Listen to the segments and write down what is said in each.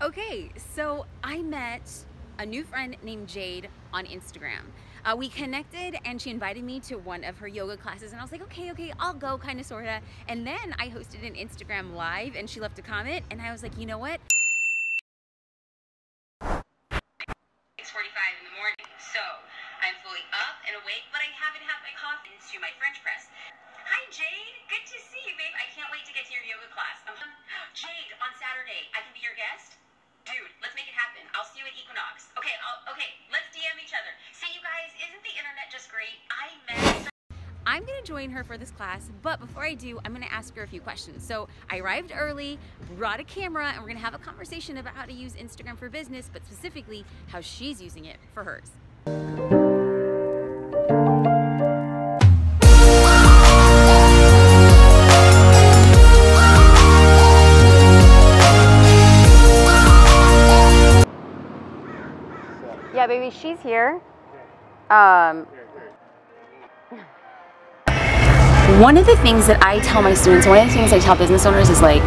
Okay, so I met a new friend named Jade on Instagram. We connected and she invited me to one of her yoga classes and I was like, okay, I'll go, kind of, sorta. And then I hosted an Instagram live and she left a comment and I was like, you know what? 6:45 in the morning, so I'm fully up and awake, but I haven't had my coffee into my French press. Hi Jade, good to see you, babe. I can't wait to get to your yoga class. Jade, on Saturday, I can be your guest? Dude, let's make it happen. I'll see you at Equinox. Okay, let's DM each other. See you guys, isn't the internet just great? I'm gonna join her for this class, but before I do, I'm gonna ask her a few questions. So I arrived early, brought a camera, and we're gonna have a conversation about how to use Instagram for business, but specifically how she's using it for hers. Yeah, baby, she's here. One of the things that I tell my students, one of the things I tell business owners is like,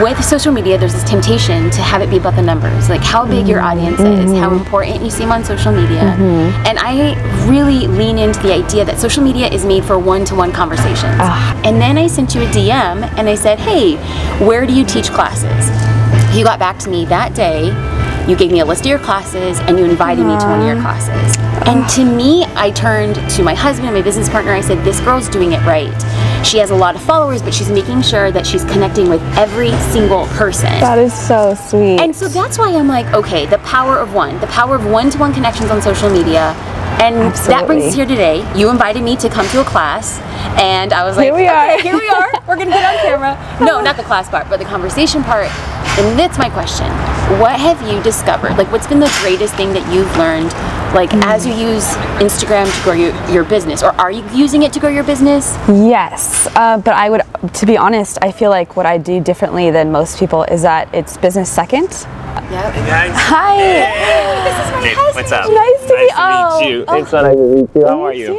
with social media, there's this temptation to have it be about the numbers, like how big your audience is, how important you seem on social media. And I really lean into the idea that social media is made for one-to-one conversations. And then I sent you a DM and I said, hey, where do you teach classes? You got back to me that day. You gave me a list of your classes and you invited me to one of your classes. And to me, I turned to my husband and my business partner. I said, this girl's doing it right. She has a lot of followers, but she's making sure that she's connecting with every single person. That is so sweet. And so that's why I'm like, okay, the power of one-to-one connections on social media. And that brings us here today. You invited me to come to a class, and I was like, okay, here we are. We're gonna get on camera. No, not the class part, but the conversation part. And that's my question. What have you discovered? Like, what's been the greatest thing that you've learned, like, as you use Instagram to grow your business? Or are you using it to grow your business? Yes, but to be honest, I feel like what I do differently than most people is that it's business second. Yep. Hey guys. Hi. Hey, this is my husband. What's up? Nice to meet you. It's so nice to meet you. How are you?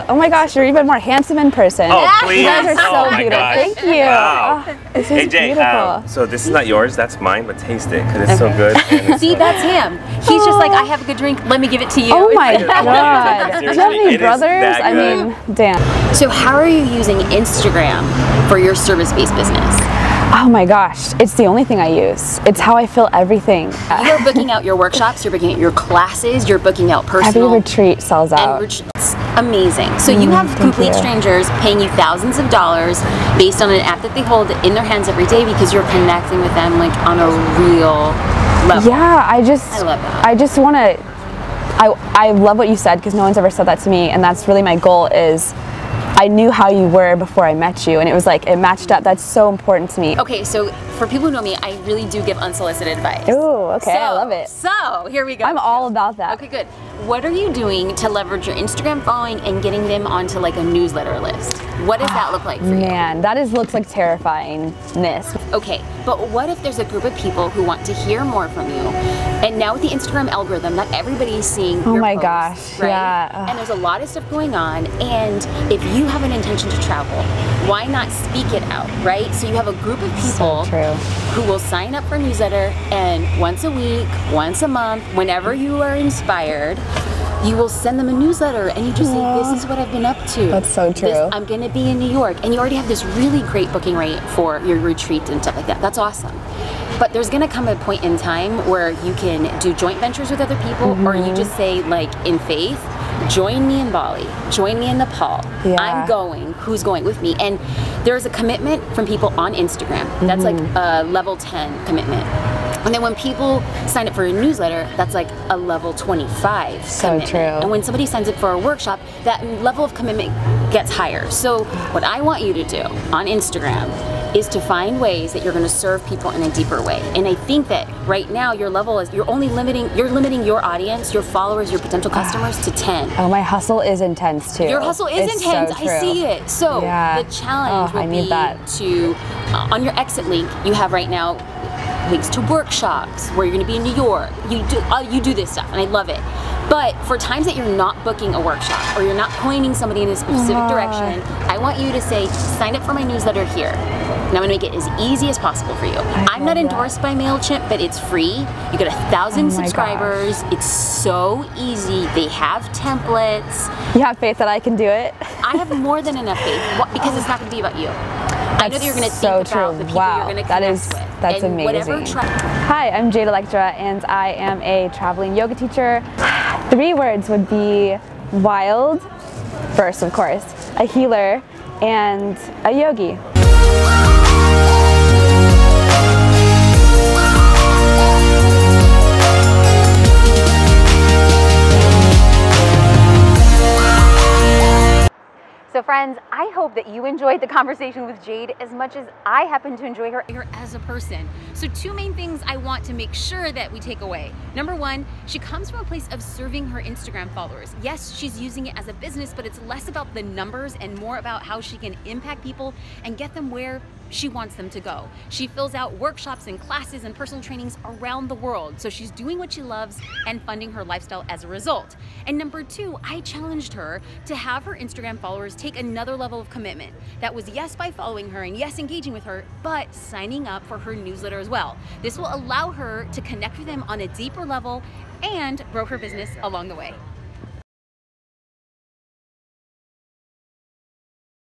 Oh my gosh, you're even more handsome in person. Oh, please. You guys are so my beautiful. gosh. Thank you. Wow. Oh, this is Hey Jay, beautiful. so this is not yours, that's mine, but taste it because it's so good. And See, that's him. He's just like, I have a good drink, let me give it to you. Oh my Seriously, god. Do you have any it is brothers? that I good. mean, damn. So how are you using Instagram for your service-based business? Oh my gosh, it's the only thing I use. It's how I fill everything. You're booking out your workshops, you're booking out your classes, you're booking out personal. Every retreat sells out. It's amazing. So you have complete strangers paying you thousands of dollars based on an app that they hold in their hands every day because you're connecting with them like on a real level. Yeah, I love that. I just want to, I love what you said because no one's ever said that to me, and that's really my goal is I knew how you were before I met you, and it was like, it matched up. That's so important to me. Okay, so for people who know me, I really do give unsolicited advice. Ooh, okay, I love it. So, here we go. I'm all about that. Okay, good. What are you doing to leverage your Instagram following and getting them onto like a newsletter list? What does that look like for you? Man, that looks like terrifyingness. Okay, but what if there's a group of people who want to hear more from you? And now with the Instagram algorithm, not everybody's seeing your my posts, gosh, right? yeah. And there's a lot of stuff going on, and if you have an intention to travel, why not speak it out, right? So you have a group of people who will sign up for a newsletter, and once a week, once a month, whenever you are inspired, you will send them a newsletter and you just say, this is what I've been up to. That's so true. I'm gonna be in New York, and you already have this really great booking rate for your retreat and stuff like that. That's awesome. But there's gonna come a point in time where you can do joint ventures with other people, or you just say, like, in faith, join me in Bali, join me in Nepal. I'm going, who's going with me? And there's a commitment from people on Instagram. That's like a level 10 commitment. And then when people sign up for a newsletter, that's like a level 25 commitment. true. And when somebody signs up for a workshop, that level of commitment gets higher. So what I want you to do on Instagram is to find ways that you're going to serve people in a deeper way. And I think that right now your level is, you're limiting your audience, your followers, your potential customers to 10. Oh, my hustle is intense too. Your hustle is intense. So true. I see it. So the challenge will be to, on your exit link, you have right now links to workshops where you're going to be in New York. You do this stuff, and I love it. But for times that you're not booking a workshop or you're not pointing somebody in a specific direction, I want you to say, sign up for my newsletter here. And I'm gonna make it as easy as possible for you. I'm not endorsed by MailChimp, but it's free. You get 1,000 subscribers. It's so easy. They have templates. You have faith that I can do it? I have more than enough faith because it's not gonna be about you. I know that you're gonna think about the people you're gonna connect with. That's amazing. Hi, I'm Jade Alectra, and I am a traveling yoga teacher. 3 words would be wild, first of course, a healer, and a yogi. So friends, I hope that you enjoyed the conversation with Jade as much as I happen to enjoy her as a person. So 2 main things I want to make sure that we take away. Number 1, she comes from a place of serving her Instagram followers. Yes, she's using it as a business, but it's less about the numbers and more about how she can impact people and get them where she wants them to go. She fills out workshops and classes and personal trainings around the world. So she's doing what she loves and funding her lifestyle as a result. And number 2, I challenged her to have her Instagram followers take another level of commitment. That was yes by following her and yes engaging with her, but signing up for her newsletter as well. This will allow her to connect with them on a deeper level and grow her business along the way.